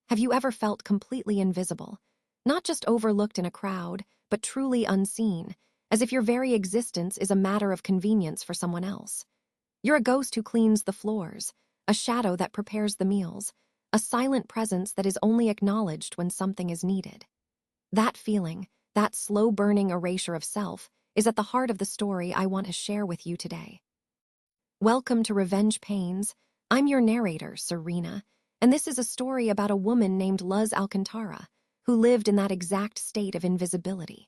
Have you ever felt completely invisible? Not just overlooked in a crowd, but truly unseen, as if your very existence is a matter of convenience for someone else. You're a ghost who cleans the floors, a shadow that prepares the meals, a silent presence that is only acknowledged when something is needed. That feeling, that slow-burning erasure of self, is at the heart of the story I want to share with you today. Welcome to Revenge Pains. I'm your narrator, Serena, and this is a story about a woman named Luz Alcantara, who lived in that exact state of invisibility.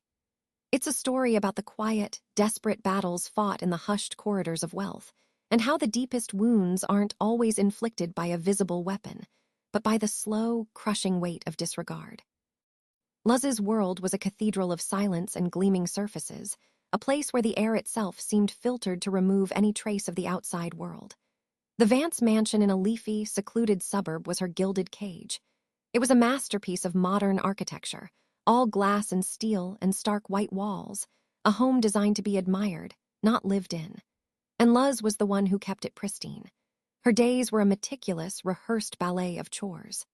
It's a story about the quiet, desperate battles fought in the hushed corridors of wealth, and how the deepest wounds aren't always inflicted by a visible weapon, but by the slow, crushing weight of disregard. Luz's world was a cathedral of silence and gleaming surfaces, a place where the air itself seemed filtered to remove any trace of the outside world. The Vance mansion in a leafy, secluded suburb was her gilded cage. It was a masterpiece of modern architecture, all glass and steel and stark white walls, a home designed to be admired, not lived in. And Luz was the one who kept it pristine. Her days were a meticulous, rehearsed ballet of chores.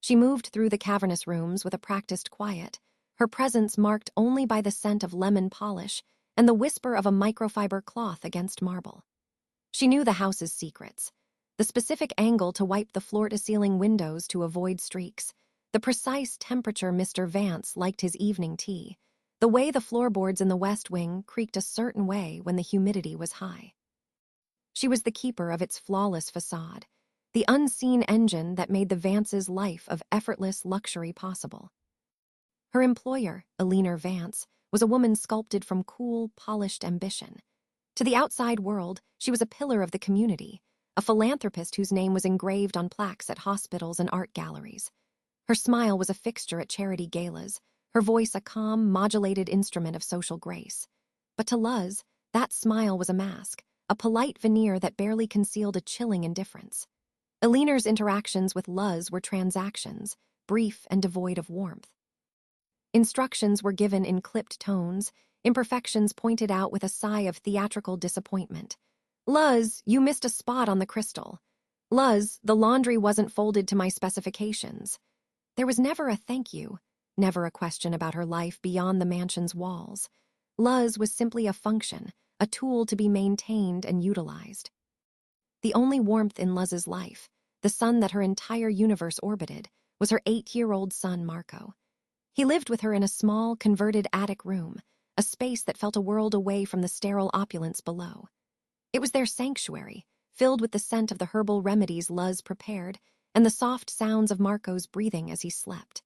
She moved through the cavernous rooms with a practiced quiet, her presence marked only by the scent of lemon polish and the whisper of a microfiber cloth against marble. She knew the house's secrets: the specific angle to wipe the floor-to-ceiling windows to avoid streaks, the precise temperature Mr. Vance liked his evening tea, the way the floorboards in the West Wing creaked a certain way when the humidity was high. She was the keeper of its flawless facade, the unseen engine that made the Vance's life of effortless luxury possible. Her employer, Eleanor Vance, was a woman sculpted from cool, polished ambition. To the outside world, she was a pillar of the community, a philanthropist whose name was engraved on plaques at hospitals and art galleries. Her smile was a fixture at charity galas, her voice a calm, modulated instrument of social grace. But to Luz, that smile was a mask, a polite veneer that barely concealed a chilling indifference. Eleanor's interactions with Luz were transactions, brief and devoid of warmth. Instructions were given in clipped tones, imperfections pointed out with a sigh of theatrical disappointment. "Luz, you missed a spot on the crystal. Luz, the laundry wasn't folded to my specifications." There was never a thank you, never a question about her life beyond the mansion's walls. Luz was simply a function, a tool to be maintained and utilized. The only warmth in Luz's life, the sun that her entire universe orbited, was her 8-year-old son, Marco. He lived with her in a small, converted attic room, a space that felt a world away from the sterile opulence below. It was their sanctuary, filled with the scent of the herbal remedies Luz prepared and the soft sounds of Marco's breathing as he slept.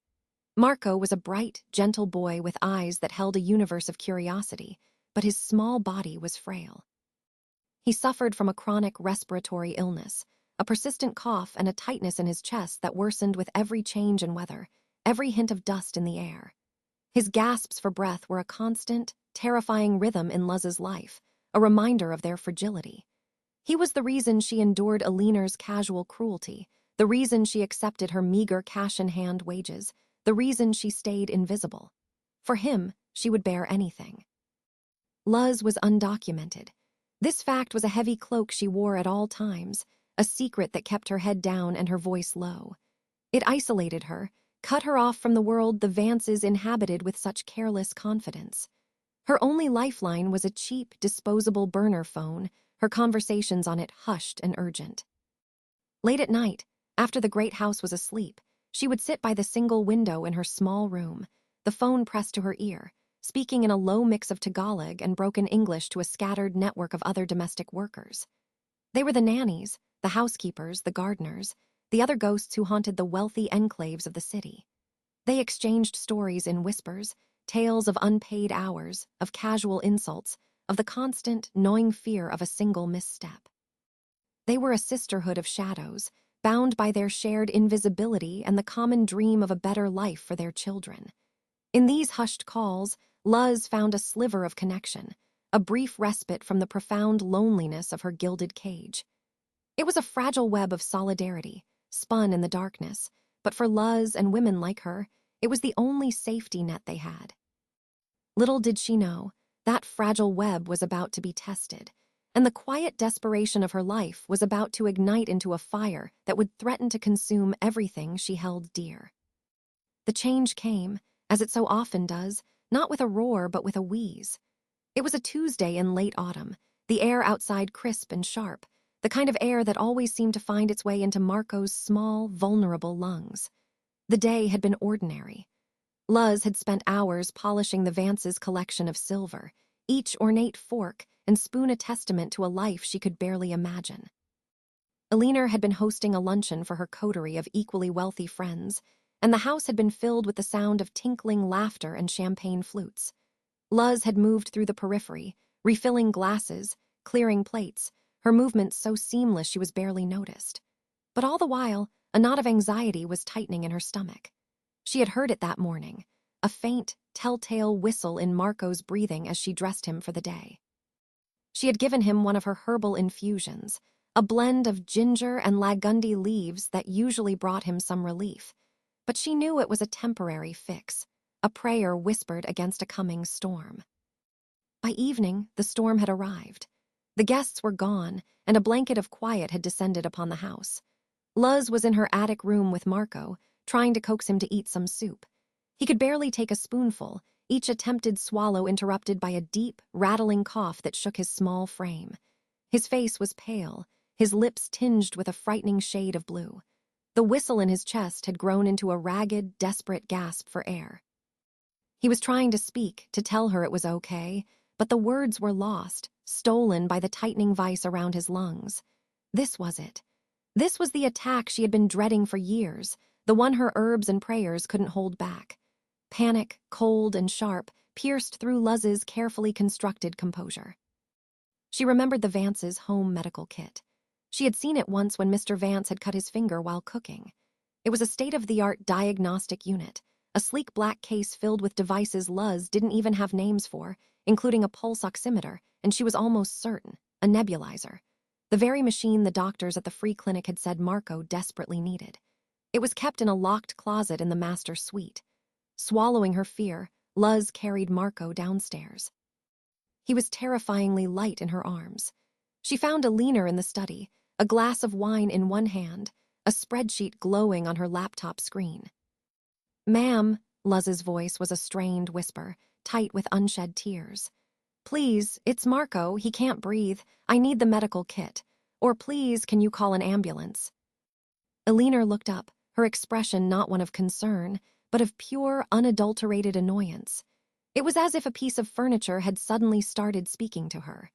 Marco was a bright, gentle boy with eyes that held a universe of curiosity, but his small body was frail. He suffered from a chronic respiratory illness, a persistent cough and a tightness in his chest that worsened with every change in weather, every hint of dust in the air. His gasps for breath were a constant, terrifying rhythm in Luz's life, a reminder of their fragility. He was the reason she endured Eleanor's casual cruelty, the reason she accepted her meager cash-in-hand wages, the reason she stayed invisible. For him, she would bear anything. Luz was undocumented. This fact was a heavy cloak she wore at all times, a secret that kept her head down and her voice low. It isolated her, cut her off from the world the Vances inhabited with such careless confidence. Her only lifeline was a cheap, disposable burner phone, her conversations on it hushed and urgent. Late at night, after the great house was asleep, she would sit by the single window in her small room, the phone pressed to her ear, speaking in a low mix of Tagalog and broken English to a scattered network of other domestic workers. They were the nannies, the housekeepers, the gardeners, the other ghosts who haunted the wealthy enclaves of the city. They exchanged stories in whispers, tales of unpaid hours, of casual insults, of the constant, gnawing fear of a single misstep. They were a sisterhood of shadows, bound by their shared invisibility and the common dream of a better life for their children. In these hushed calls, Luz found a sliver of connection, a brief respite from the profound loneliness of her gilded cage. It was a fragile web of solidarity, spun in the darkness, but for Luz and women like her, it was the only safety net they had. Little did she know, that fragile web was about to be tested, and the quiet desperation of her life was about to ignite into a fire that would threaten to consume everything she held dear. The change came, as it so often does, not with a roar but with a wheeze. It was a Tuesday in late autumn, the air outside crisp and sharp, the kind of air that always seemed to find its way into Marco's small, vulnerable lungs. The day had been ordinary. Luz had spent hours polishing the Vance's collection of silver, each ornate fork and spoon a testament to a life she could barely imagine. Alina had been hosting a luncheon for her coterie of equally wealthy friends, and the house had been filled with the sound of tinkling laughter and champagne flutes. Luz had moved through the periphery, refilling glasses, clearing plates, her movements so seamless she was barely noticed. But all the while, a knot of anxiety was tightening in her stomach. She had heard it that morning, a faint, telltale whistle in Marco's breathing as she dressed him for the day. She had given him one of her herbal infusions, a blend of ginger and lagundi leaves that usually brought him some relief, but she knew it was a temporary fix, a prayer whispered against a coming storm. By evening, the storm had arrived. The guests were gone, and a blanket of quiet had descended upon the house. Luz was in her attic room with Marco, trying to coax him to eat some soup. He could barely take a spoonful, each attempted swallow interrupted by a deep, rattling cough that shook his small frame. His face was pale, his lips tinged with a frightening shade of blue. The whistle in his chest had grown into a ragged, desperate gasp for air. He was trying to speak, to tell her it was okay, but the words were lost, stolen by the tightening vice around his lungs. This was it. This was the attack she had been dreading for years, the one her herbs and prayers couldn't hold back. Panic, cold and sharp, pierced through Luz's carefully constructed composure. She remembered the Vance's home medical kit. She had seen it once when Mr. Vance had cut his finger while cooking. It was a state-of-the-art diagnostic unit, a sleek black case filled with devices Luz didn't even have names for, including a pulse oximeter, and she was almost certain, a nebulizer. The very machine the doctors at the free clinic had said Marco desperately needed. It was kept in a locked closet in the master suite. Swallowing her fear, Luz carried Marco downstairs. He was terrifyingly light in her arms. She found Alina in the study, a glass of wine in one hand, a spreadsheet glowing on her laptop screen. "Ma'am," Luz's voice was a strained whisper, tight with unshed tears. "Please, it's Marco, he can't breathe. I need the medical kit. Or please, can you call an ambulance?" Alina looked up, her expression not one of concern, but of pure, unadulterated annoyance. It was as if a piece of furniture had suddenly started speaking to her.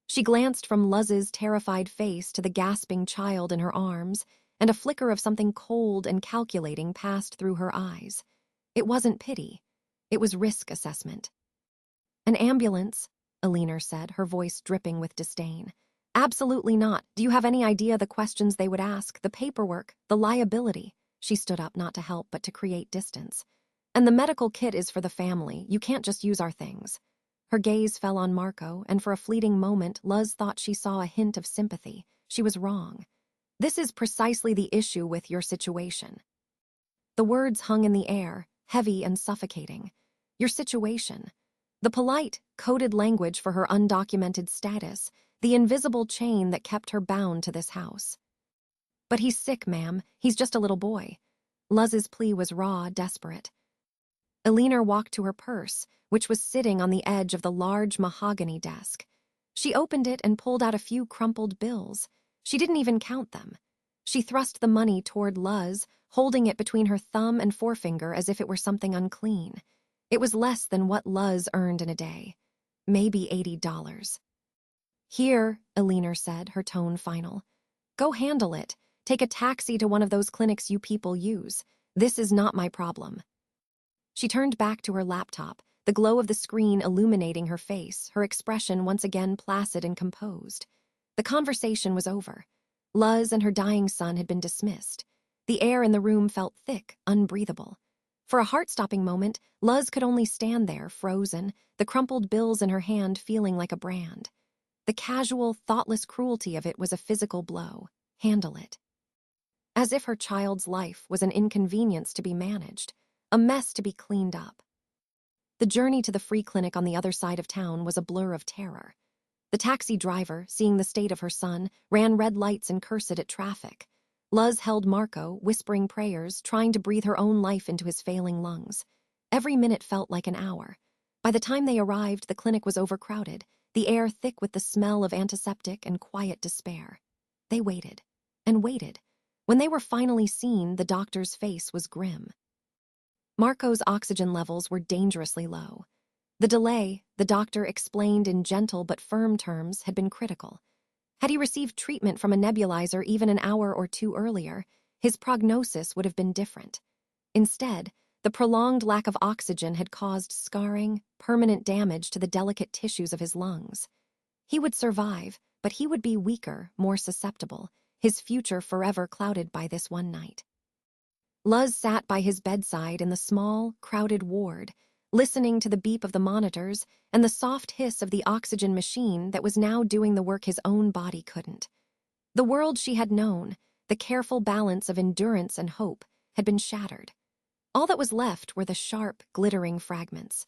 She glanced from Luz's terrified face to the gasping child in her arms, and a flicker of something cold and calculating passed through her eyes. It wasn't pity. It was risk assessment. "An ambulance," Alina said, her voice dripping with disdain. "Absolutely not. Do you have any idea the questions they would ask, the paperwork, the liability?" She stood up not to help but to create distance. "And the medical kit is for the family. You can't just use our things." Her gaze fell on Marco, and for a fleeting moment, Luz thought she saw a hint of sympathy. She was wrong. "This is precisely the issue with your situation." The words hung in the air, heavy and suffocating. Your situation. The polite, coded language for her undocumented status, the invisible chain that kept her bound to this house. "But he's sick, ma'am. He's just a little boy." Luz's plea was raw, desperate. Alina walked to her purse, which was sitting on the edge of the large mahogany desk. She opened it and pulled out a few crumpled bills. She didn't even count them. She thrust the money toward Luz, holding it between her thumb and forefinger as if it were something unclean. It was less than what Luz earned in a day. Maybe $80. "Here," Alina said, her tone final. "Go handle it. Take a taxi to one of those clinics you people use. This is not my problem." She turned back to her laptop, the glow of the screen illuminating her face, her expression once again placid and composed. The conversation was over. Luz and her dying son had been dismissed. The air in the room felt thick, unbreathable. For a heart-stopping moment, Luz could only stand there, frozen, the crumpled bills in her hand feeling like a brand. The casual, thoughtless cruelty of it was a physical blow. Handle it. As if her child's life was an inconvenience to be managed, a mess to be cleaned up. The journey to the free clinic on the other side of town was a blur of terror. The taxi driver, seeing the state of her son, ran red lights and cursed at traffic. Luz held Marco, whispering prayers, trying to breathe her own life into his failing lungs. Every minute felt like an hour. By the time they arrived, the clinic was overcrowded, the air thick with the smell of antiseptic and quiet despair. They waited and waited. When they were finally seen, the doctor's face was grim. Marco's oxygen levels were dangerously low. The delay, the doctor explained in gentle but firm terms, had been critical. Had he received treatment from a nebulizer even an hour or two earlier, his prognosis would have been different. Instead, the prolonged lack of oxygen had caused scarring, permanent damage to the delicate tissues of his lungs. He would survive, but he would be weaker, more susceptible, his future forever clouded by this one night. Luz sat by his bedside in the small, crowded ward, listening to the beep of the monitors and the soft hiss of the oxygen machine that was now doing the work his own body couldn't. The world she had known, the careful balance of endurance and hope, had been shattered. All that was left were the sharp, glittering fragments.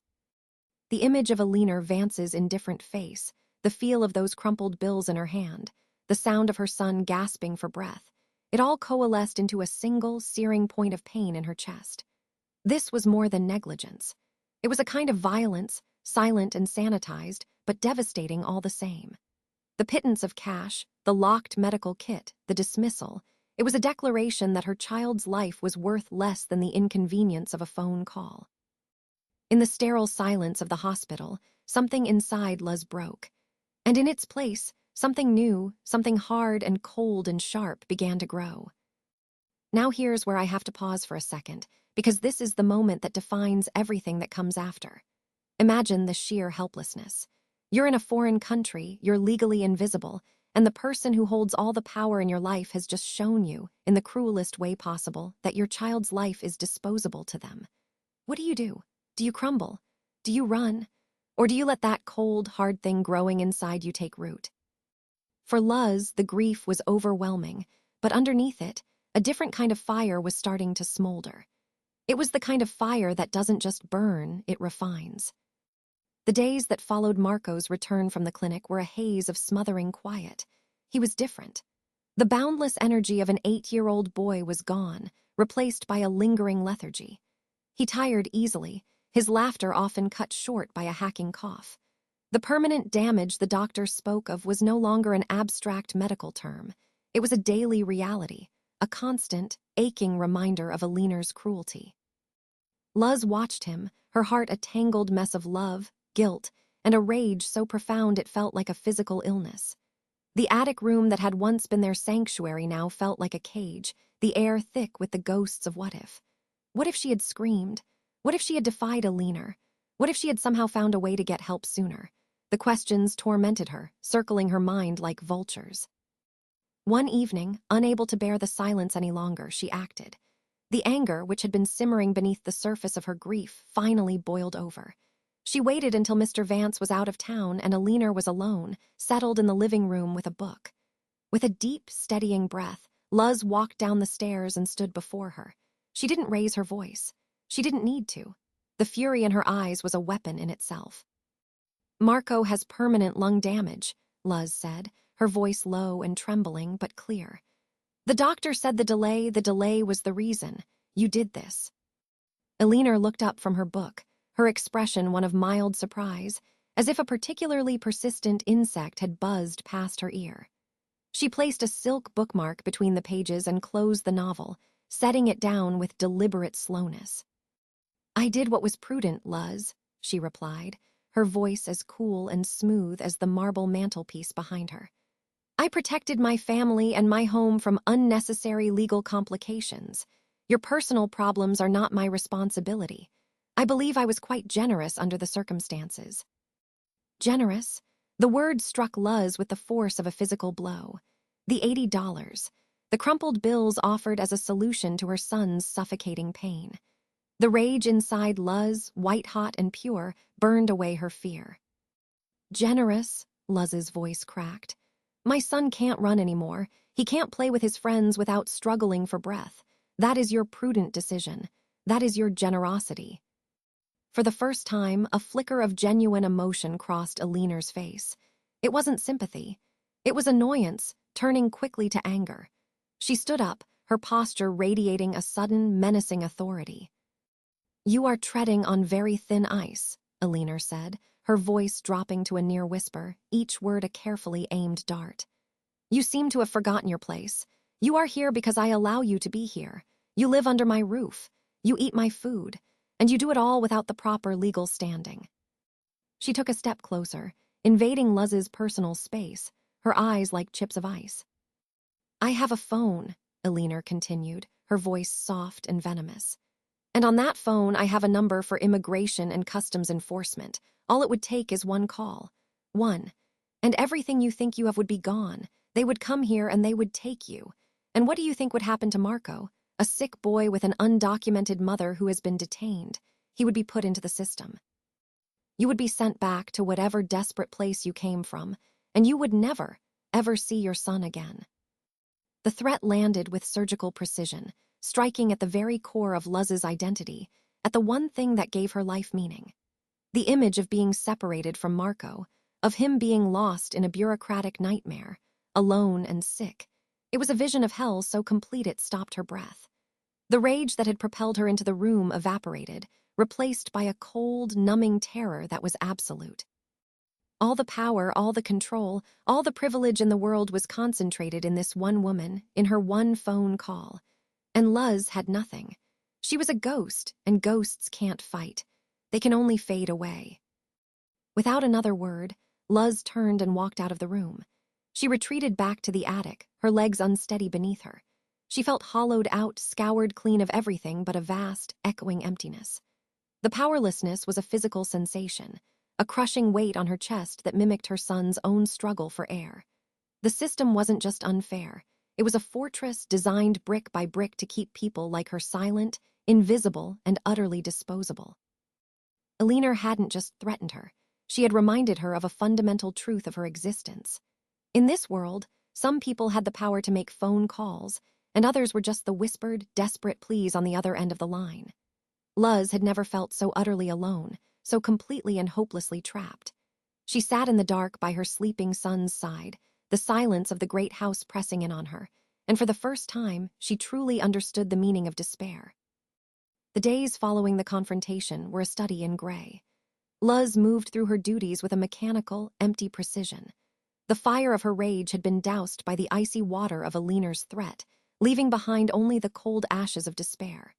The image of Alina Vance's indifferent face, the feel of those crumpled bills in her hand, the sound of her son gasping for breath, it all coalesced into a single, searing point of pain in her chest. This was more than negligence. It was a kind of violence, silent and sanitized, but devastating all the same. The pittance of cash, the locked medical kit, the dismissal, it was a declaration that her child's life was worth less than the inconvenience of a phone call. In the sterile silence of the hospital, something inside Luz broke. And in its place, something new, something hard and cold and sharp began to grow. Now here's where I have to pause for a second, because this is the moment that defines everything that comes after. Imagine the sheer helplessness. You're in a foreign country, you're legally invisible, and the person who holds all the power in your life has just shown you, in the cruelest way possible, that your child's life is disposable to them. What do you do? Do you crumble? Do you run? Or do you let that cold, hard thing growing inside you take root? For Luz, the grief was overwhelming, but underneath it, a different kind of fire was starting to smolder. It was the kind of fire that doesn't just burn, it refines. The days that followed Marco's return from the clinic were a haze of smothering quiet. He was different. The boundless energy of an 8-year-old boy was gone, replaced by a lingering lethargy. He tired easily, his laughter often cut short by a hacking cough. The permanent damage the doctor spoke of was no longer an abstract medical term. It was a daily reality, a constant, aching reminder of Alina's cruelty. Luz watched him, her heart a tangled mess of love, guilt, and a rage so profound it felt like a physical illness. The attic room that had once been their sanctuary now felt like a cage, the air thick with the ghosts of what if. What if she had screamed? What if she had defied Alina? What if she had somehow found a way to get help sooner? The questions tormented her, circling her mind like vultures. One evening, unable to bear the silence any longer, she acted. The anger, which had been simmering beneath the surface of her grief, finally boiled over. She waited until Mr. Vance was out of town and Alina was alone, settled in the living room with a book. With a deep, steadying breath, Luz walked down the stairs and stood before her. She didn't raise her voice. She didn't need to. The fury in her eyes was a weapon in itself. "Marco has permanent lung damage," Luz said, her voice low and trembling but clear. "The doctor said the delay was the reason. You did this." Alina looked up from her book, her expression one of mild surprise, as if a particularly persistent insect had buzzed past her ear. She placed a silk bookmark between the pages and closed the novel, setting it down with deliberate slowness. "I did what was prudent, Luz," she replied, her voice as cool and smooth as the marble mantelpiece behind her. "I protected my family and my home from unnecessary legal complications. Your personal problems are not my responsibility. I believe I was quite generous under the circumstances." Generous? The word struck Luz with the force of a physical blow. The $80, the crumpled bills offered as a solution to her son's suffocating pain. The rage inside Luz, white-hot and pure, burned away her fear. "Generous," Luz's voice cracked. "My son can't run anymore. He can't play with his friends without struggling for breath. That is your prudent decision. That is your generosity." For the first time, a flicker of genuine emotion crossed Alina's face. It wasn't sympathy. It was annoyance, turning quickly to anger. She stood up, her posture radiating a sudden, menacing authority. "You are treading on very thin ice," Alina said, her voice dropping to a near whisper, each word a carefully aimed dart. "You seem to have forgotten your place. You are here because I allow you to be here. You live under my roof. You eat my food. And you do it all without the proper legal standing." She took a step closer, invading Luz's personal space, her eyes like chips of ice. "I have a phone," Alina continued, her voice soft and venomous. "And on that phone, I have a number for immigration and customs enforcement. All it would take is one call. One. And everything you think you have would be gone. They would come here and they would take you. And what do you think would happen to Marco? A sick boy with an undocumented mother who has been detained. He would be put into the system. You would be sent back to whatever desperate place you came from, and you would never, ever see your son again." The threat landed with surgical precision, striking at the very core of Luz's identity, at the one thing that gave her life meaning. The image of being separated from Marco, of him being lost in a bureaucratic nightmare, alone and sick. It was a vision of hell so complete it stopped her breath. The rage that had propelled her into the room evaporated, replaced by a cold, numbing terror that was absolute. All the power, all the control, all the privilege in the world was concentrated in this one woman, in her one phone call. And Luz had nothing. She was a ghost, and ghosts can't fight. They can only fade away. Without another word, Luz turned and walked out of the room. She retreated back to the attic, her legs unsteady beneath her. She felt hollowed out, scoured clean of everything but a vast, echoing emptiness. The powerlessness was a physical sensation, a crushing weight on her chest that mimicked her son's own struggle for air. The system wasn't just unfair. It was a fortress designed brick by brick to keep people like her silent, invisible, and utterly disposable. Alina hadn't just threatened her. She had reminded her of a fundamental truth of her existence. In this world, some people had the power to make phone calls, and others were just the whispered, desperate pleas on the other end of the line. Luz had never felt so utterly alone, so completely and hopelessly trapped. She sat in the dark by her sleeping son's side, the silence of the great house pressing in on her, and for the first time, she truly understood the meaning of despair. The days following the confrontation were a study in gray. Luz moved through her duties with a mechanical, empty precision. The fire of her rage had been doused by the icy water of Alina's threat, leaving behind only the cold ashes of despair.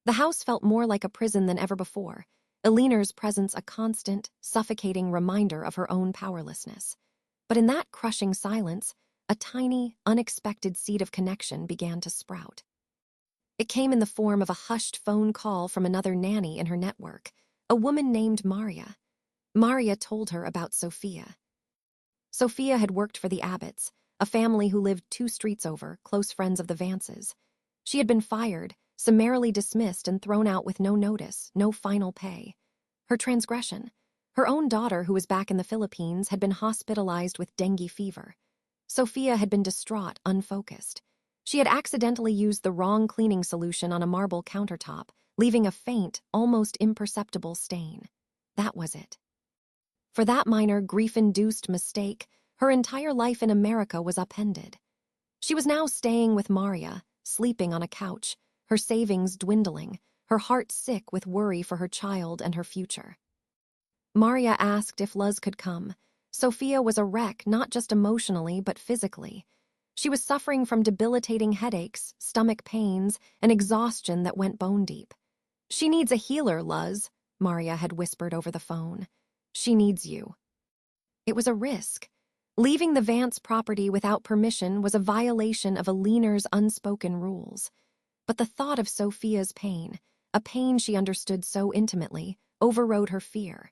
The house felt more like a prison than ever before, Alina's presence a constant, suffocating reminder of her own powerlessness. But in that crushing silence, a tiny, unexpected seed of connection began to sprout. It came in the form of a hushed phone call from another nanny in her network, a woman named Maria. Maria told her about Sophia. Sophia had worked for the Abbotts, a family who lived 2 streets over, close friends of the Vances. She had been fired, summarily dismissed and thrown out with no notice, no final pay. Her transgression. Her own daughter, who was back in the Philippines, had been hospitalized with dengue fever. Sophia had been distraught, unfocused. She had accidentally used the wrong cleaning solution on a marble countertop, leaving a faint, almost imperceptible stain. That was it. For that minor, grief-induced mistake, her entire life in America was upended. She was now staying with Maria, sleeping on a couch, her savings dwindling, her heart sick with worry for her child and her future. Maria asked if Luz could come. Sophia was a wreck, not just emotionally, but physically. She was suffering from debilitating headaches, stomach pains, and exhaustion that went bone deep. "She needs a healer, Luz," Maria had whispered over the phone. "She needs you." It was a risk. Leaving the Vance property without permission was a violation of Alina's unspoken rules. But the thought of Sophia's pain, a pain she understood so intimately, overrode her fear.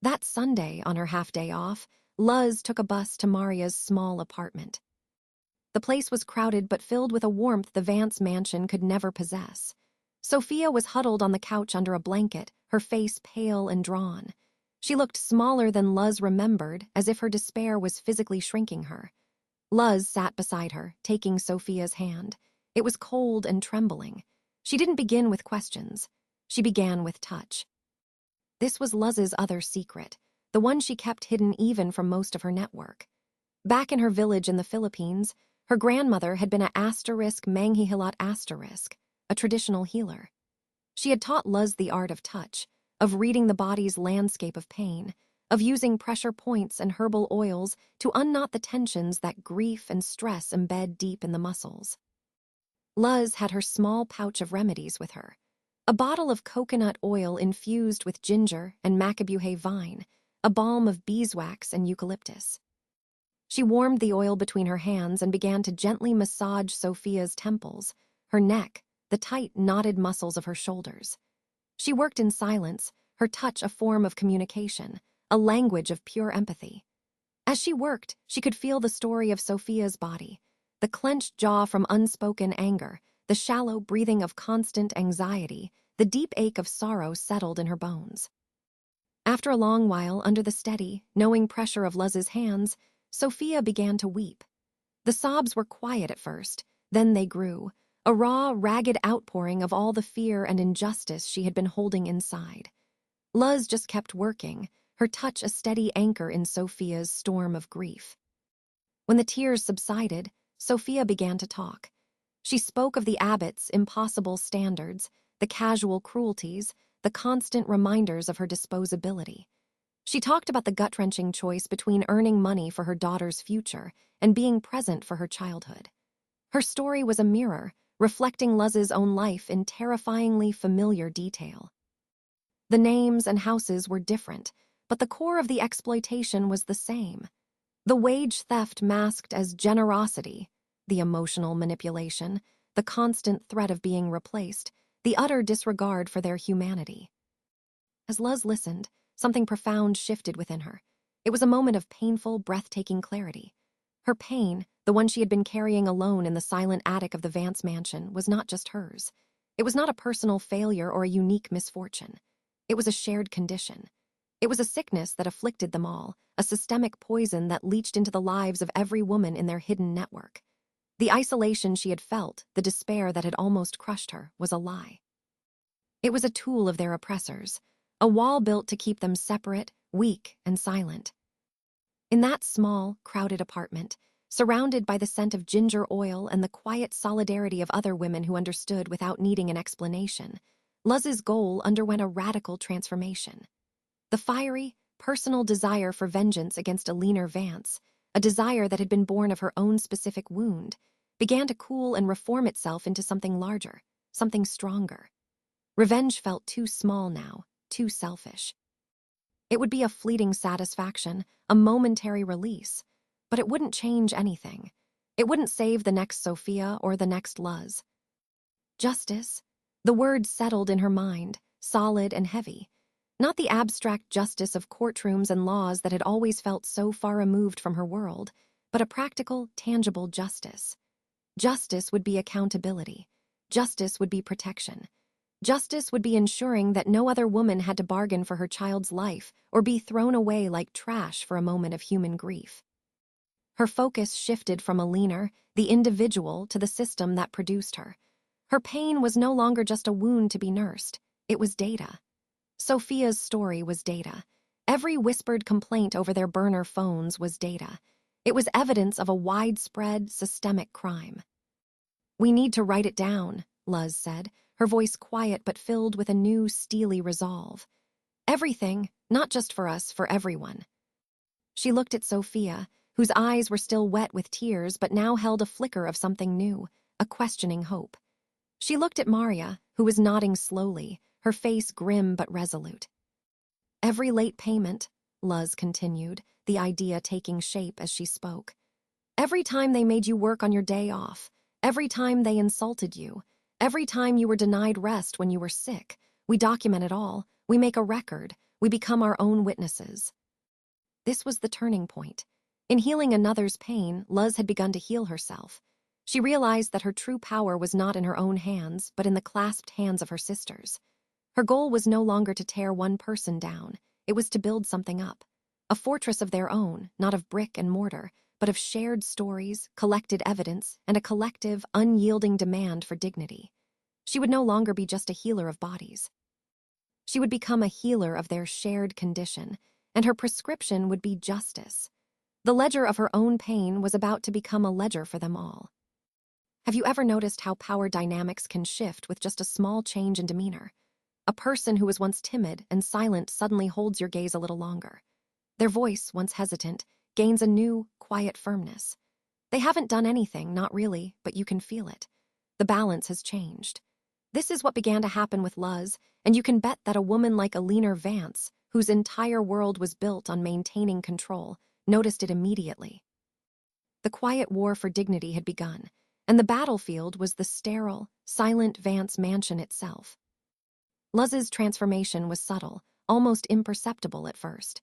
That Sunday, on her half-day off, Luz took a bus to Maria's small apartment. The place was crowded but filled with a warmth the Vance mansion could never possess. Sophia was huddled on the couch under a blanket, her face pale and drawn. She looked smaller than Luz remembered, as if her despair was physically shrinking her. Luz sat beside her, taking Sophia's hand. It was cold and trembling. She didn't begin with questions. She began with touch. This was Luz's other secret, the one she kept hidden even from most of her network. Back in her village in the Philippines, her grandmother had been a manghihilat, a traditional healer. She had taught Luz the art of touch, of reading the body's landscape of pain, of using pressure points and herbal oils to unknot the tensions that grief and stress embed deep in the muscles. Luz had her small pouch of remedies with her, a bottle of coconut oil infused with ginger and macabuhay vine, a balm of beeswax and eucalyptus. She warmed the oil between her hands and began to gently massage Sophia's temples, her neck, the tight, knotted muscles of her shoulders. She worked in silence, her touch a form of communication, a language of pure empathy. As she worked, she could feel the story of Sophia's body, the clenched jaw from unspoken anger, the shallow breathing of constant anxiety, the deep ache of sorrow settled in her bones. After a long while, under the steady, knowing pressure of Luz's hands, Sophia began to weep. The sobs were quiet at first, then they grew, a raw, ragged outpouring of all the fear and injustice she had been holding inside. Luz just kept working, her touch a steady anchor in Sophia's storm of grief. When the tears subsided, Sophia began to talk. She spoke of the abbot's impossible standards, the casual cruelties, the constant reminders of her disposability. She talked about the gut-wrenching choice between earning money for her daughter's future and being present for her childhood. Her story was a mirror, reflecting Luz's own life in terrifyingly familiar detail. The names and houses were different, but the core of the exploitation was the same. The wage theft masked as generosity, the emotional manipulation, the constant threat of being replaced, the utter disregard for their humanity. As Luz listened, something profound shifted within her. It was a moment of painful, breathtaking clarity. Her pain, the one she had been carrying alone in the silent attic of the Vance mansion, was not just hers. It was not a personal failure or a unique misfortune. It was a shared condition. It was a sickness that afflicted them all, a systemic poison that leached into the lives of every woman in their hidden network. The isolation she had felt, the despair that had almost crushed her, was a lie. It was a tool of their oppressors, a wall built to keep them separate, weak, and silent. In that small, crowded apartment, surrounded by the scent of ginger oil and the quiet solidarity of other women who understood without needing an explanation, Luz's goal underwent a radical transformation. The fiery, personal desire for vengeance against a leaner Vance, a desire that had been born of her own specific wound, began to cool and reform itself into something larger, something stronger. Revenge felt too small now, too selfish. It would be a fleeting satisfaction, a momentary release, but it wouldn't change anything. It wouldn't save the next Sophia or the next Luz. Justice, the word settled in her mind, solid and heavy. Not the abstract justice of courtrooms and laws that had always felt so far removed from her world, but a practical, tangible justice. Justice would be accountability. Justice would be protection. Justice would be ensuring that no other woman had to bargain for her child's life or be thrown away like trash for a moment of human grief. Her focus shifted from Alina, the individual, to the system that produced her. Her pain was no longer just a wound to be nursed. It was data. Sophia's story was data. Every whispered complaint over their burner phones was data. It was evidence of a widespread, systemic crime. "We need to write it down," Luz said, her voice quiet but filled with a new, steely resolve. "Everything, not just for us, for everyone." She looked at Sophia, whose eyes were still wet with tears but now held a flicker of something new, a questioning hope. She looked at Maria, who was nodding slowly, her face grim but resolute. "Every late payment," Luz continued, the idea taking shape as she spoke. "Every time they made you work on your day off, every time they insulted you, every time you were denied rest when you were sick, we document it all, we make a record, we become our own witnesses." This was the turning point. In healing another's pain, Luz had begun to heal herself. She realized that her true power was not in her own hands, but in the clasped hands of her sisters. Her goal was no longer to tear one person down. It was to build something up. A fortress of their own, not of brick and mortar, but of shared stories, collected evidence, and a collective, unyielding demand for dignity. She would no longer be just a healer of bodies. She would become a healer of their shared condition, and her prescription would be justice. The ledger of her own pain was about to become a ledger for them all. Have you ever noticed how power dynamics can shift with just a small change in demeanor? A person who was once timid and silent suddenly holds your gaze a little longer. Their voice, once hesitant, gains a new, quiet firmness. They haven't done anything, not really, but you can feel it. The balance has changed. This is what began to happen with Luz, and you can bet that a woman like Alina Vance, whose entire world was built on maintaining control, noticed it immediately. The quiet war for dignity had begun, and the battlefield was the sterile, silent Vance mansion itself. Luz's transformation was subtle, almost imperceptible at first.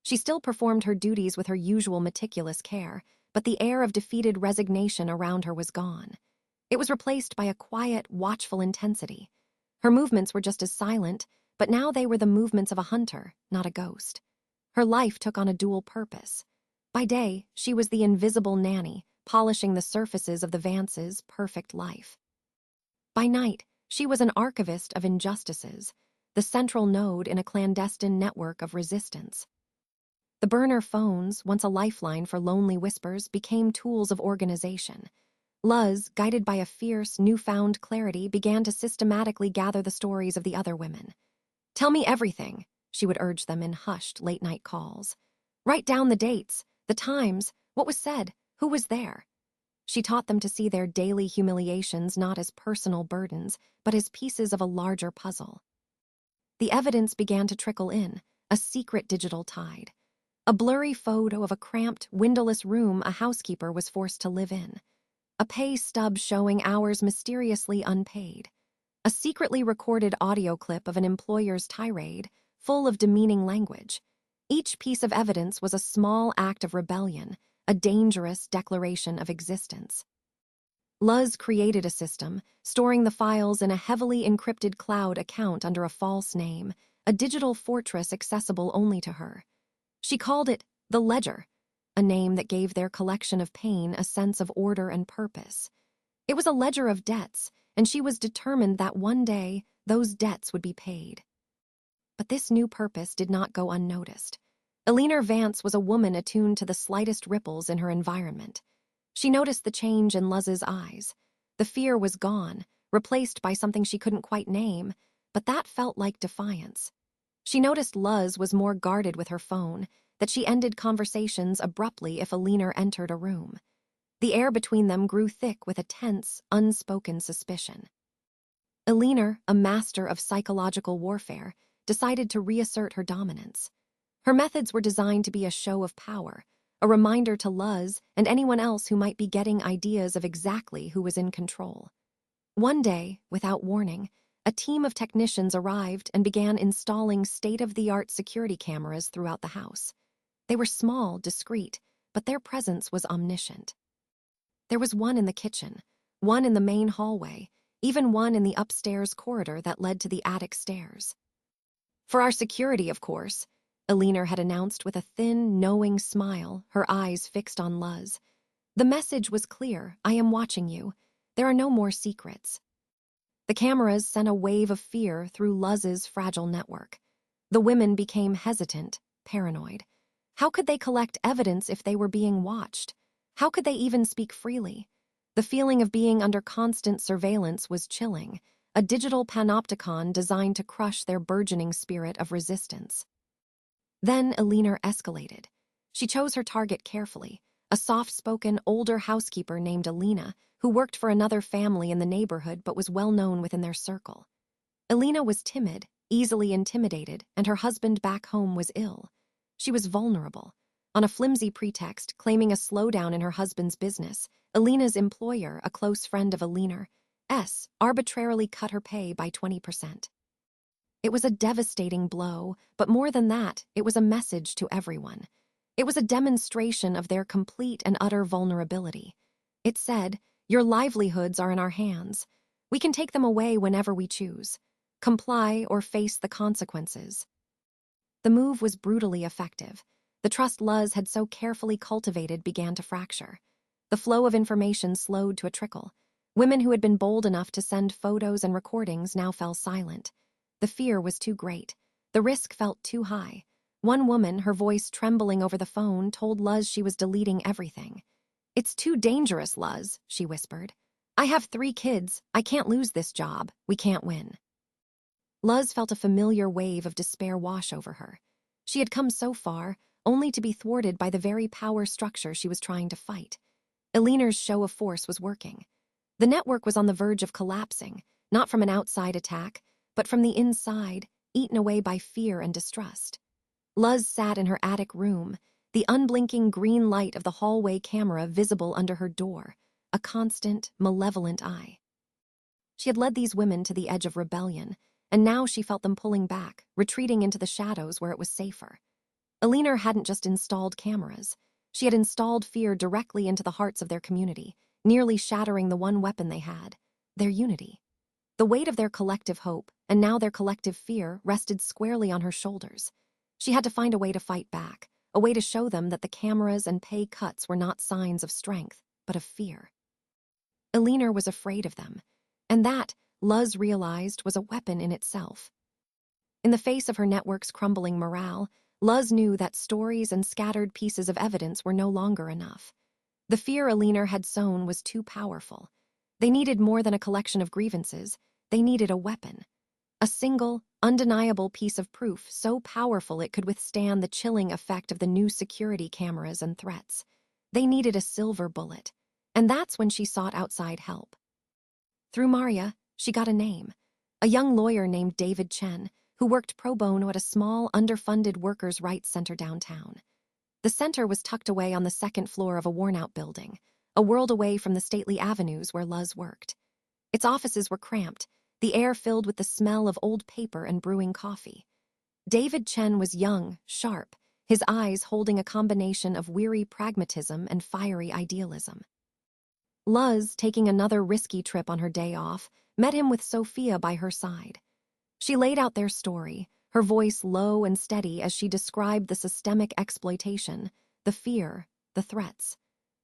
She still performed her duties with her usual meticulous care, but the air of defeated resignation around her was gone. It was replaced by a quiet, watchful intensity. Her movements were just as silent, but now they were the movements of a hunter, not a ghost. Her life took on a dual purpose. By day, she was the invisible nanny, polishing the surfaces of the Vance's perfect life. By night, she was an archivist of injustices, the central node in a clandestine network of resistance. The burner phones, once a lifeline for lonely whispers, became tools of organization. Luz, guided by a fierce, newfound clarity, began to systematically gather the stories of the other women. "Tell me everything," she would urge them in hushed, late-night calls. "Write down the dates, the times, what was said, who was there." She taught them to see their daily humiliations not as personal burdens, but as pieces of a larger puzzle. The evidence began to trickle in, a secret digital tide. A blurry photo of a cramped, windowless room a housekeeper was forced to live in. A pay stub showing hours mysteriously unpaid. A secretly recorded audio clip of an employer's tirade, full of demeaning language. Each piece of evidence was a small act of rebellion, a dangerous declaration of existence. Luz created a system, storing the files in a heavily encrypted cloud account under a false name, a digital fortress accessible only to her. She called it the Ledger, a name that gave their collection of pain a sense of order and purpose. It was a ledger of debts, and she was determined that one day those debts would be paid. But this new purpose did not go unnoticed. Alina Vance was a woman attuned to the slightest ripples in her environment. She noticed the change in Luz's eyes. The fear was gone, replaced by something she couldn't quite name, but that felt like defiance. She noticed Luz was more guarded with her phone, that she ended conversations abruptly if Alina entered a room. The air between them grew thick with a tense, unspoken suspicion. Alina, a master of psychological warfare, decided to reassert her dominance. Her methods were designed to be a show of power, a reminder to Luz and anyone else who might be getting ideas of exactly who was in control. One day, without warning, a team of technicians arrived and began installing state-of-the-art security cameras throughout the house. They were small, discreet, but their presence was omniscient. There was one in the kitchen, one in the main hallway, even one in the upstairs corridor that led to the attic stairs. "For our security, of course," Alina had announced with a thin, knowing smile, her eyes fixed on Luz. "The message was clear. I am watching you. There are no more secrets." The cameras sent a wave of fear through Luz's fragile network. The women became hesitant, paranoid. How could they collect evidence if they were being watched? How could they even speak freely? The feeling of being under constant surveillance was chilling, a digital panopticon designed to crush their burgeoning spirit of resistance. Then Alina escalated. She chose her target carefully, a soft-spoken, older housekeeper named Alina, who worked for another family in the neighborhood but was well known within their circle. Alina was timid, easily intimidated, and her husband back home was ill. She was vulnerable. On a flimsy pretext, claiming a slowdown in her husband's business, Alina's employer, a close friend of Alina's, arbitrarily cut her pay by 20%. It was a devastating blow, but more than that, it was a message to everyone. It was a demonstration of their complete and utter vulnerability. It said, "Your livelihoods are in our hands. We can take them away whenever we choose. Comply or face the consequences." The move was brutally effective. The trust Luz had so carefully cultivated began to fracture. The flow of information slowed to a trickle. Women who had been bold enough to send photos and recordings now fell silent. The fear was too great. The risk felt too high. One woman, her voice trembling over the phone, told Luz she was deleting everything. "It's too dangerous, Luz," she whispered. "I have 3 kids. I can't lose this job. We can't win." Luz felt a familiar wave of despair wash over her. She had come so far, only to be thwarted by the very power structure she was trying to fight. Eleanor's show of force was working. The network was on the verge of collapsing, not from an outside attack, but from the inside, eaten away by fear and distrust. Luz sat in her attic room, the unblinking green light of the hallway camera visible under her door, a constant, malevolent eye. She had led these women to the edge of rebellion, and now she felt them pulling back, retreating into the shadows where it was safer. Eleanor hadn't just installed cameras. She had installed fear directly into the hearts of their community, nearly shattering the one weapon they had, their unity. The weight of their collective hope, and now their collective fear, rested squarely on her shoulders. She had to find a way to fight back, a way to show them that the cameras and pay cuts were not signs of strength, but of fear. Eleanor was afraid of them, and that, Luz realized, was a weapon in itself. In the face of her network's crumbling morale, Luz knew that stories and scattered pieces of evidence were no longer enough. The fear Eleanor had sown was too powerful. They needed more than a collection of grievances. They needed a weapon. A single, undeniable piece of proof so powerful it could withstand the chilling effect of the new security cameras and threats. They needed a silver bullet, and that's when she sought outside help. Through Maria, she got a name, a young lawyer named David Chen, who worked pro bono at a small, underfunded workers' rights center downtown. The center was tucked away on the second floor of a worn-out building, a world away from the stately avenues where Luz worked. Its offices were cramped, the air filled with the smell of old paper and brewing coffee. David Chen was young, sharp, his eyes holding a combination of weary pragmatism and fiery idealism. Luz, taking another risky trip on her day off, met him with Sophia by her side. She laid out their story, her voice low and steady as she described the systemic exploitation, the fear, the threats.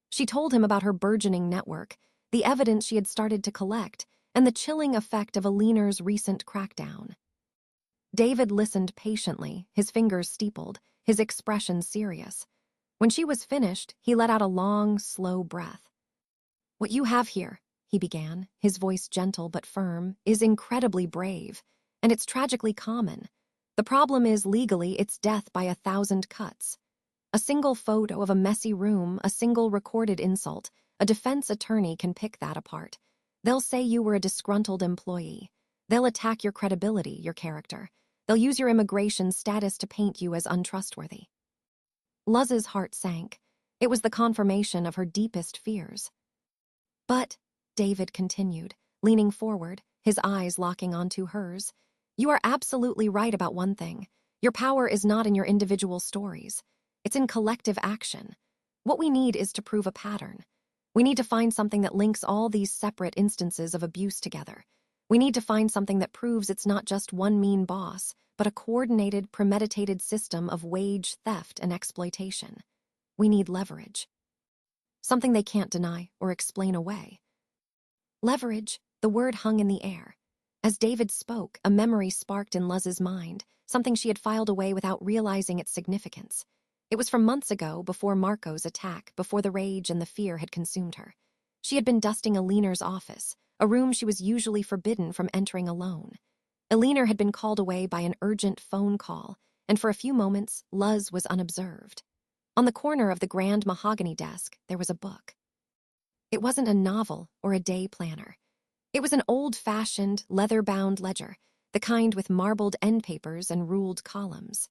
She told him about her burgeoning network, the evidence she had started to collect, and the chilling effect of Eleanor's recent crackdown. David listened patiently, his fingers steepled, his expression serious. When she was finished, he let out a long, slow breath. "What you have here," he began, his voice gentle but firm, "is incredibly brave, and it's tragically common. The problem is, legally, it's death by 1,000 cuts. A single photo of a messy room, a single recorded insult, a defense attorney can pick that apart. They'll say you were a disgruntled employee. They'll attack your credibility, your character. They'll use your immigration status to paint you as untrustworthy." Luz's heart sank. It was the confirmation of her deepest fears. "But," David continued, leaning forward, his eyes locking onto hers, "you are absolutely right about one thing. Your power is not in your individual stories. It's in collective action. What we need is to prove a pattern. We need to find something that links all these separate instances of abuse together. We need to find something that proves it's not just one mean boss, but a coordinated, premeditated system of wage theft and exploitation. We need leverage. Something they can't deny or explain away." Leverage, the word hung in the air. As David spoke, a memory sparked in Luz's mind, something she had filed away without realizing its significance. It was from months ago, before Marco's attack, before the rage and the fear had consumed her. She had been dusting Eleanor's office, a room she was usually forbidden from entering alone. Eleanor had been called away by an urgent phone call, and for a few moments, Luz was unobserved. On the corner of the grand mahogany desk, there was a book. It wasn't a novel or a day planner. It was an old-fashioned, leather-bound ledger, the kind with marbled end papers and ruled columns.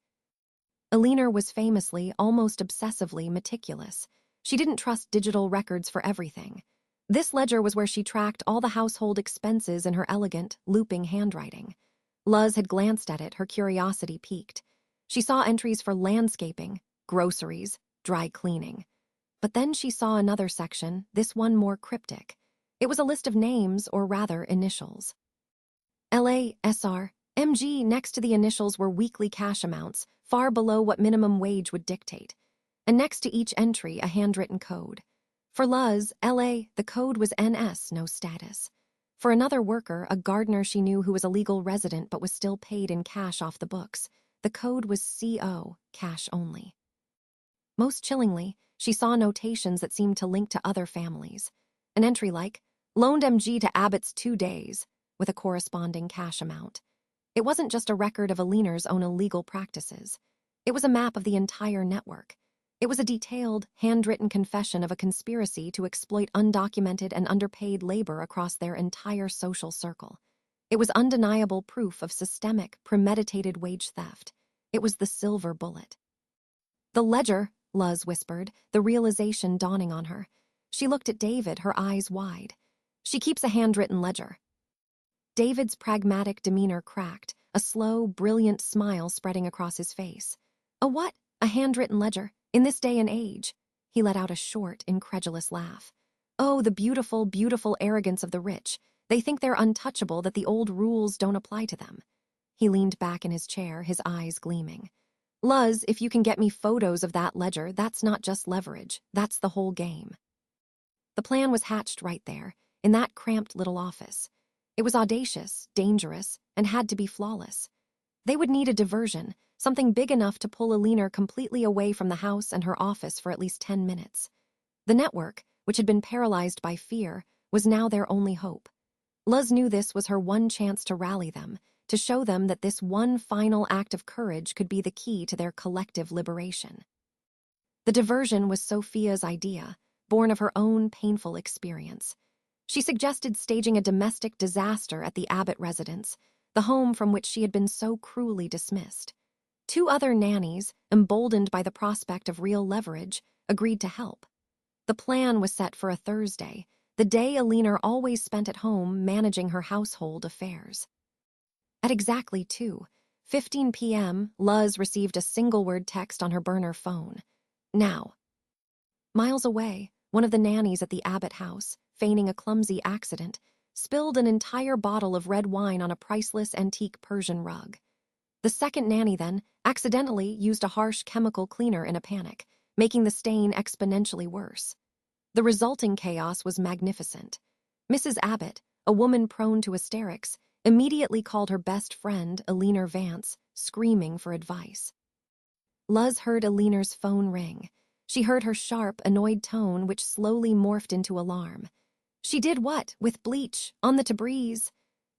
Eleanor was famously, almost obsessively, meticulous. She didn't trust digital records for everything. This ledger was where she tracked all the household expenses in her elegant, looping handwriting. Luz had glanced at it, her curiosity piqued. She saw entries for landscaping, groceries, dry cleaning. But then she saw another section, this one more cryptic. It was a list of names, or rather, initials. LASR, MG. Next to the initials were weekly cash amounts, far below what minimum wage would dictate. And next to each entry, a handwritten code. For Luz, LA, the code was NS, no status. For another worker, a gardener she knew who was a legal resident but was still paid in cash off the books, The code was CO, cash only. Most chillingly, she saw notations that seemed to link to other families. An entry like, loaned MG to Abbott's 2 days, with a corresponding cash amount. It wasn't just a record of Aliner's own illegal practices. It was a map of the entire network. It was a detailed, handwritten confession of a conspiracy to exploit undocumented and underpaid labor across their entire social circle. It was undeniable proof of systemic, premeditated wage theft. It was the silver bullet. "The ledger," Luz whispered, the realization dawning on her. She looked at David, her eyes wide. "She keeps a handwritten ledger." David's pragmatic demeanor cracked, a slow, brilliant smile spreading across his face. "A what? A handwritten ledger? In this day and age?" He let out a short, incredulous laugh. "Oh, the beautiful, beautiful arrogance of the rich. They think they're untouchable, that the old rules don't apply to them." He leaned back in his chair, his eyes gleaming. "Luz, if you can get me photos of that ledger, that's not just leverage, that's the whole game." The plan was hatched right there, in that cramped little office. It was audacious, dangerous, and had to be flawless. They would need a diversion, something big enough to pull Aliner completely away from the house and her office for at least 10 minutes. The network, which had been paralyzed by fear, was now their only hope. Luz knew this was her one chance to rally them, to show them that this one final act of courage could be the key to their collective liberation. The diversion was Sophia's idea, born of her own painful experience. She suggested staging a domestic disaster at the Abbott residence, the home from which she had been so cruelly dismissed. 2 other nannies, emboldened by the prospect of real leverage, agreed to help. The plan was set for a Thursday, the day Aliner always spent at home managing her household affairs. At exactly 2:15 p.m., Luz received a single-word text on her burner phone. "Now." Miles away, one of the nannies at the Abbott house, feigning a clumsy accident, spilled an entire bottle of red wine on a priceless antique Persian rug. The second nanny then, accidentally, used a harsh chemical cleaner in a panic, making the stain exponentially worse. The resulting chaos was magnificent. Mrs. Abbott, a woman prone to hysterics, immediately called her best friend, Aliner Vance, screaming for advice. Luz heard Aliner's phone ring. She heard her sharp, annoyed tone, which slowly morphed into alarm. "She did what? With bleach? On the Tabriz?"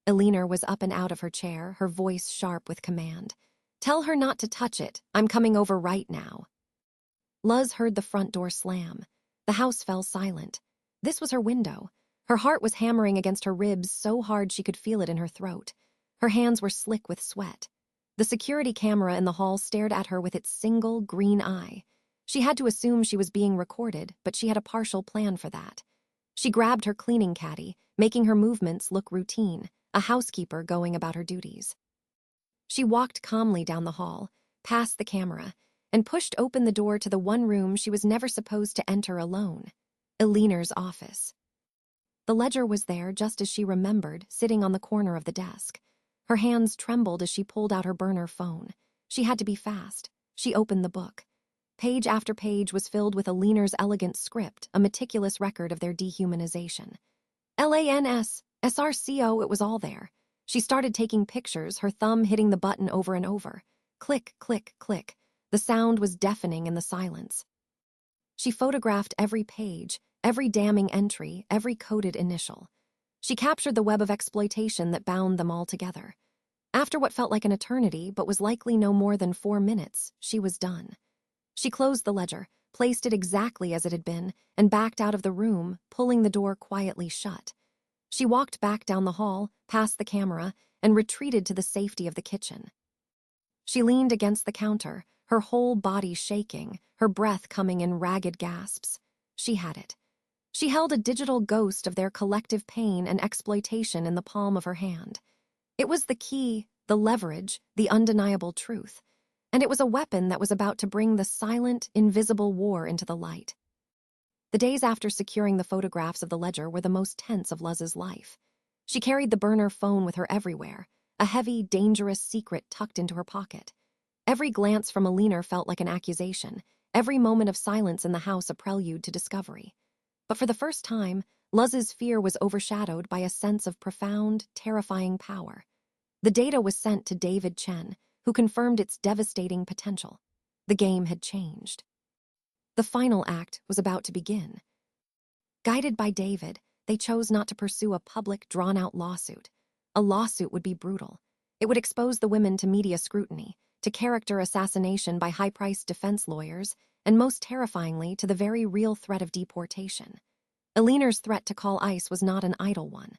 Aliner was up and out of her chair, her voice sharp with command. "Tell her not to touch it. I'm coming over right now." Luz heard the front door slam. The house fell silent. This was her window. Her heart was hammering against her ribs so hard she could feel it in her throat. Her hands were slick with sweat. The security camera in the hall stared at her with its single, green eye. She had to assume she was being recorded, but she had a partial plan for that. She grabbed her cleaning caddy, making her movements look routine, a housekeeper going about her duties. She walked calmly down the hall, past the camera, and pushed open the door to the one room she was never supposed to enter alone, Aliner's office. The ledger was there just as she remembered, sitting on the corner of the desk. Her hands trembled as she pulled out her burner phone. She had to be fast. She opened the book. Page after page was filled with Aliner's elegant script, a meticulous record of their dehumanization. LANS, SRCO, it was all there. She started taking pictures, her thumb hitting the button over and over. Click, click, click. The sound was deafening in the silence. She photographed every page, every damning entry, every coded initial. She captured the web of exploitation that bound them all together. After what felt like an eternity, but was likely no more than 4 minutes, she was done. She closed the ledger, placed it exactly as it had been, and backed out of the room, pulling the door quietly shut. She walked back down the hall, past the camera, and retreated to the safety of the kitchen. She leaned against the counter, her whole body shaking, her breath coming in ragged gasps. She had it. She held a digital ghost of their collective pain and exploitation in the palm of her hand. It was the key, the leverage, the undeniable truth. And it was a weapon that was about to bring the silent, invisible war into the light. The days after securing the photographs of the ledger were the most tense of Luz's life. She carried the burner phone with her everywhere, a heavy, dangerous secret tucked into her pocket. Every glance from Aliner felt like an accusation, every moment of silence in the house a prelude to discovery. But for the first time, Luz's fear was overshadowed by a sense of profound, terrifying power. The data was sent to David Chen, who confirmed its devastating potential. The game had changed. The final act was about to begin. Guided by David, they chose not to pursue a public, drawn-out lawsuit. A lawsuit would be brutal. It would expose the women to media scrutiny, to character assassination by high-priced defense lawyers, and most terrifyingly, to the very real threat of deportation. Eleanor's threat to call ICE was not an idle one.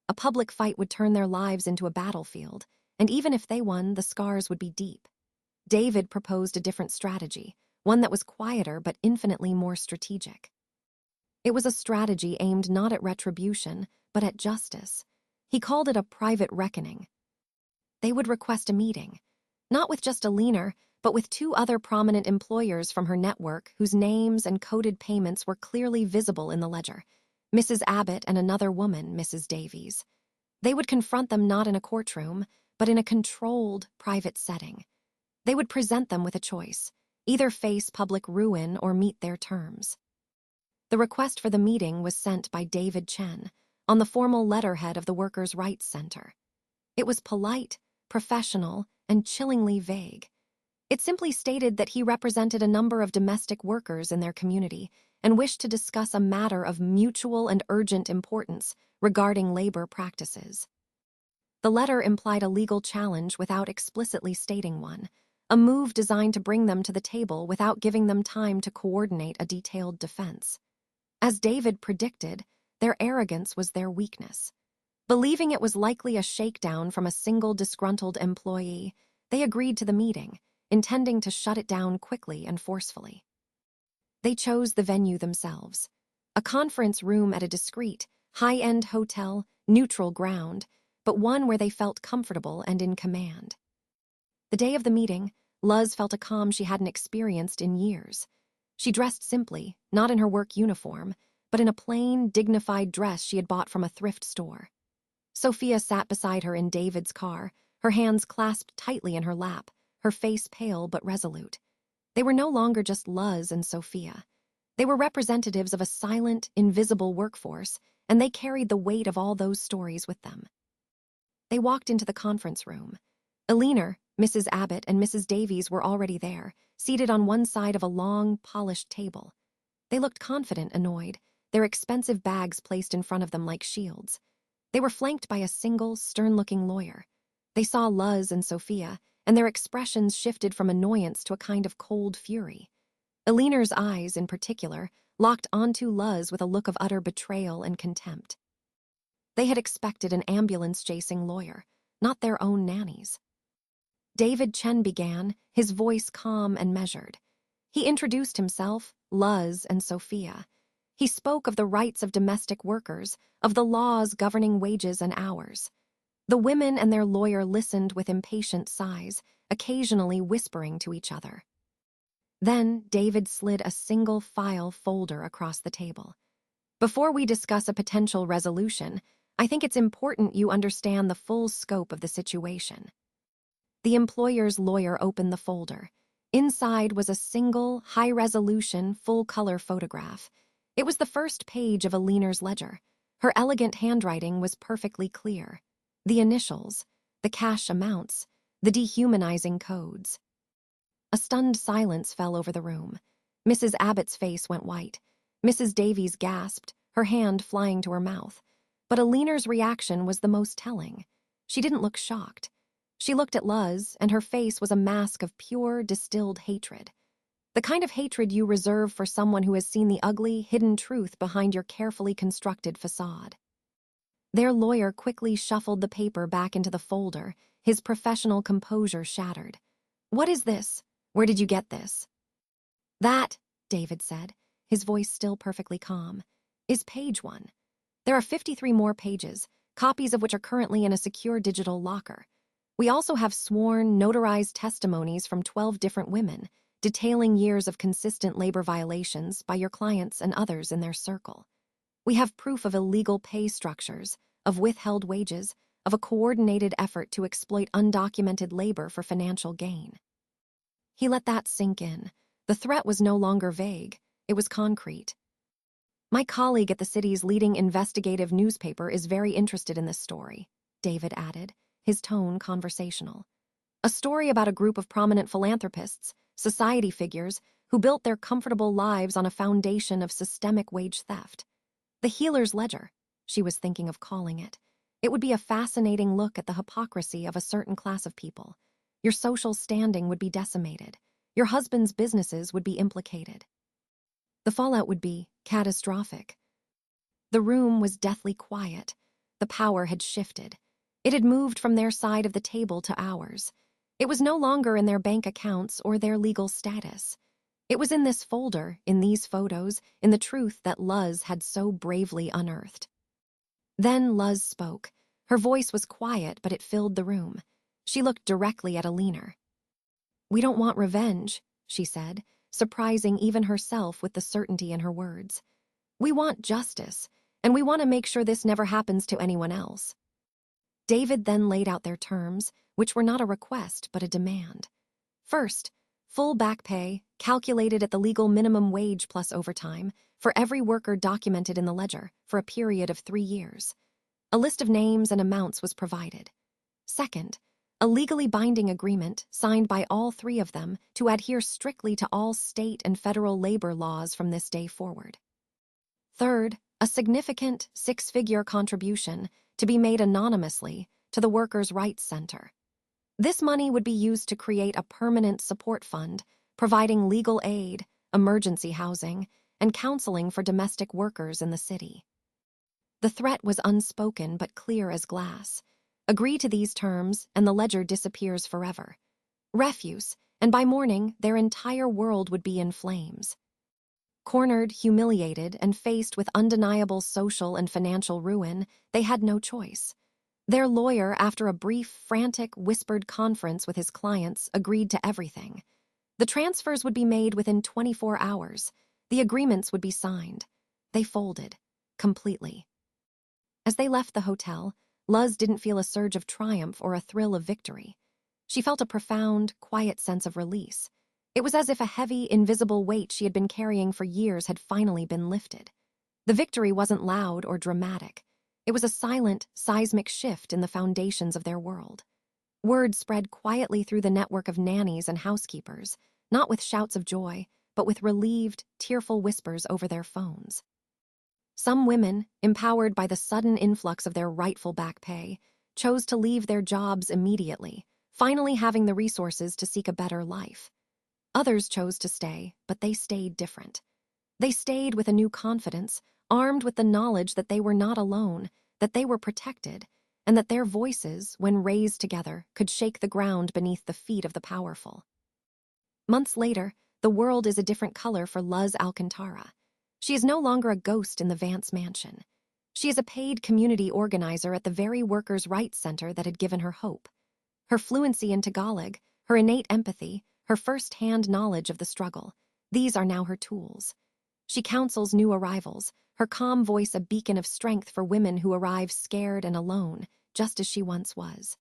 A public fight would turn their lives into a battlefield, and even if they won, the scars would be deep. David proposed a different strategy, one that was quieter but infinitely more strategic. It was a strategy aimed not at retribution, but at justice. He called it a private reckoning. They would request a meeting, not with just Eleanor, but with two other prominent employers from her network whose names and coded payments were clearly visible in the ledger, Mrs. Abbott and another woman, Mrs. Davies. They would confront them not in a courtroom, but in a controlled, private setting. They would present them with a choice, either face public ruin or meet their terms. The request for the meeting was sent by David Chen on the formal letterhead of the Workers' Rights Center. It was polite, professional, and chillingly vague. It simply stated that he represented a number of domestic workers in their community and wished to discuss a matter of mutual and urgent importance regarding labor practices. The letter implied a legal challenge without explicitly stating one, a move designed to bring them to the table without giving them time to coordinate a detailed defense. As David predicted, their arrogance was their weakness. Believing it was likely a shakedown from a single disgruntled employee, they agreed to the meeting, intending to shut it down quickly and forcefully. They chose the venue themselves, a conference room at a discreet, high-end hotel, neutral ground, but one where they felt comfortable and in command. The day of the meeting, Luz felt a calm she hadn't experienced in years. She dressed simply, not in her work uniform, but in a plain, dignified dress she had bought from a thrift store. Sophia sat beside her in David's car, her hands clasped tightly in her lap, her face pale but resolute. They were no longer just Luz and Sophia. They were representatives of a silent, invisible workforce, and they carried the weight of all those stories with them. They walked into the conference room. Eleanor, Mrs. Abbott, and Mrs. Davies were already there, seated on one side of a long, polished table. They looked confident, annoyed, their expensive bags placed in front of them like shields. They were flanked by a single, stern-looking lawyer. They saw Luz and Sophia, and their expressions shifted from annoyance to a kind of cold fury. Eleanor's eyes, in particular, locked onto Luz with a look of utter betrayal and contempt. They had expected an ambulance-chasing lawyer, not their own nannies. David Chen began, his voice calm and measured. He introduced himself, Luz, and Sophia. He spoke of the rights of domestic workers, of the laws governing wages and hours. The women and their lawyer listened with impatient sighs, occasionally whispering to each other. Then David slid a single file folder across the table. Before we discuss a potential resolution, I think it's important you understand the full scope of the situation. The employer's lawyer opened the folder. Inside was a single, high-resolution, full-color photograph. It was the first page of Eleanor's ledger. Her elegant handwriting was perfectly clear. The initials, the cash amounts, the dehumanizing codes. A stunned silence fell over the room. Mrs. Abbott's face went white. Mrs. Davies gasped, her hand flying to her mouth. But Eleanor's reaction was the most telling. She didn't look shocked. She looked at Luz, and her face was a mask of pure, distilled hatred. The kind of hatred you reserve for someone who has seen the ugly, hidden truth behind your carefully constructed facade. Their lawyer quickly shuffled the paper back into the folder, his professional composure shattered. "What is this? Where did you get this?" "That," David said, his voice still perfectly calm, "is page 1. There are 53 more pages, copies of which are currently in a secure digital locker. We also have sworn, notarized testimonies from 12 different women, detailing years of consistent labor violations by your clients and others in their circle. We have proof of illegal pay structures, of withheld wages, of a coordinated effort to exploit undocumented labor for financial gain." He let that sink in. The threat was no longer vague, it was concrete. "My colleague at the city's leading investigative newspaper is very interested in this story," David added, his tone conversational. A story about a group of prominent philanthropists, society figures, who built their comfortable lives on a foundation of systemic wage theft. The Healer's Ledger, she was thinking of calling it. It would be a fascinating look at the hypocrisy of a certain class of people. Your social standing would be decimated. Your husband's businesses would be implicated. The fallout would be catastrophic. The room was deathly quiet. The power had shifted. It had moved from their side of the table to ours. It was no longer in their bank accounts or their legal status. It was in this folder, in these photos, in the truth that Luz had so bravely unearthed. Then Luz spoke. Her voice was quiet, but it filled the room. She looked directly at Alina. "We don't want revenge," she said, surprising even herself with the certainty in her words. "We want justice, and we want to make sure this never happens to anyone else." David then laid out their terms, which were not a request but a demand. First, full back pay, calculated at the legal minimum wage plus overtime, for every worker documented in the ledger for a period of 3 years. A list of names and amounts was provided. Second, a legally binding agreement signed by all 3 of them to adhere strictly to all state and federal labor laws from this day forward. Third, a significant 6-figure contribution to be made anonymously to the Workers' Rights Center. This money would be used to create a permanent support fund, providing legal aid, emergency housing, and counseling for domestic workers in the city. The threat was unspoken but clear as glass. Agree to these terms, and the ledger disappears forever. Refuse, and by morning, their entire world would be in flames. Cornered, humiliated, and faced with undeniable social and financial ruin, they had no choice. Their lawyer, after a brief, frantic, whispered conference with his clients, agreed to everything. The transfers would be made within 24 hours. The agreements would be signed. They folded, completely. As they left the hotel, Luz didn't feel a surge of triumph or a thrill of victory. She felt a profound, quiet sense of release. It was as if a heavy, invisible weight she had been carrying for years had finally been lifted. The victory wasn't loud or dramatic. It was a silent, seismic shift in the foundations of their world. Word spread quietly through the network of nannies and housekeepers, not with shouts of joy, but with relieved, tearful whispers over their phones. Some women, empowered by the sudden influx of their rightful back pay, chose to leave their jobs immediately, finally having the resources to seek a better life. Others chose to stay, but they stayed different. They stayed with a new confidence, armed with the knowledge that they were not alone, that they were protected, and that their voices, when raised together, could shake the ground beneath the feet of the powerful. Months later, the world is a different color for Luz Alcantara. She is no longer a ghost in the Vance mansion. She is a paid community organizer at the very Workers' Rights Center that had given her hope. Her fluency in Tagalog, her innate empathy, her first-hand knowledge of the struggle, these are now her tools. She counsels new arrivals, her calm voice a beacon of strength for women who arrive scared and alone, just as she once was.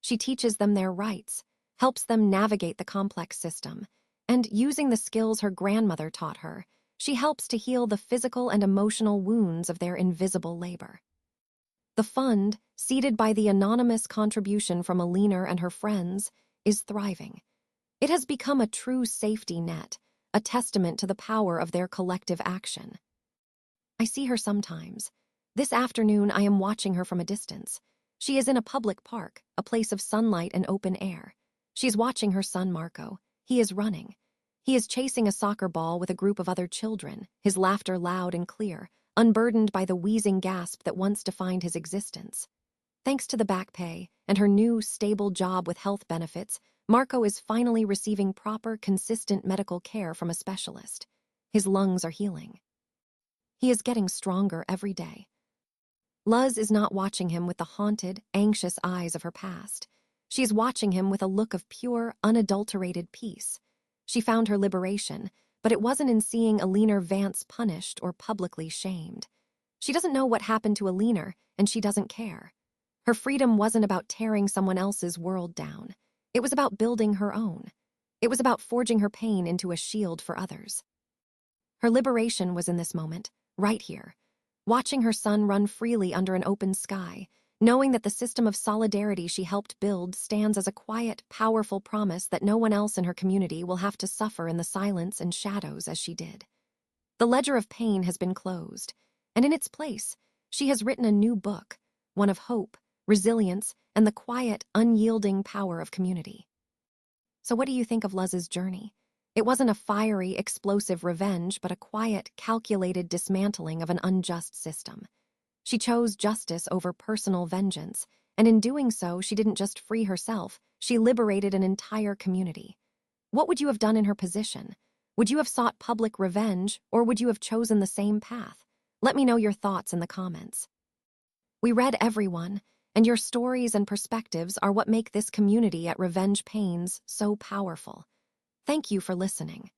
She teaches them their rights, helps them navigate the complex system, and, using the skills her grandmother taught her, she helps to heal the physical and emotional wounds of their invisible labor. The fund, seeded by the anonymous contribution from Alina and her friends, is thriving. It has become a true safety net, a testament to the power of their collective action. I see her sometimes. This afternoon I am watching her from a distance. She is in a public park, a place of sunlight and open air. She is watching her son Marco. He is running. He is chasing a soccer ball with a group of other children, his laughter loud and clear, unburdened by the wheezing gasp that once defined his existence. Thanks to the back pay and her new, stable job with health benefits, Marco is finally receiving proper, consistent medical care from a specialist. His lungs are healing. He is getting stronger every day. Luz is not watching him with the haunted, anxious eyes of her past. She is watching him with a look of pure, unadulterated peace. She found her liberation, but it wasn't in seeing Alina Vance punished or publicly shamed. She doesn't know what happened to Alina, and she doesn't care. Her freedom wasn't about tearing someone else's world down. It was about building her own. It was about forging her pain into a shield for others. Her liberation was in this moment, right here, watching her son run freely under an open sky, knowing that the system of solidarity she helped build stands as a quiet, powerful promise that no one else in her community will have to suffer in the silence and shadows as she did. The ledger of pain has been closed, and in its place, she has written a new book, one of hope, resilience, and the quiet, unyielding power of community. So what do you think of Luz's journey? It wasn't a fiery, explosive revenge, but a quiet, calculated dismantling of an unjust system. She chose justice over personal vengeance, and in doing so, she didn't just free herself, she liberated an entire community. What would you have done in her position? Would you have sought public revenge, or would you have chosen the same path? Let me know your thoughts in the comments. We read everyone, and your stories and perspectives are what make this community at Revenge Pains so powerful. Thank you for listening.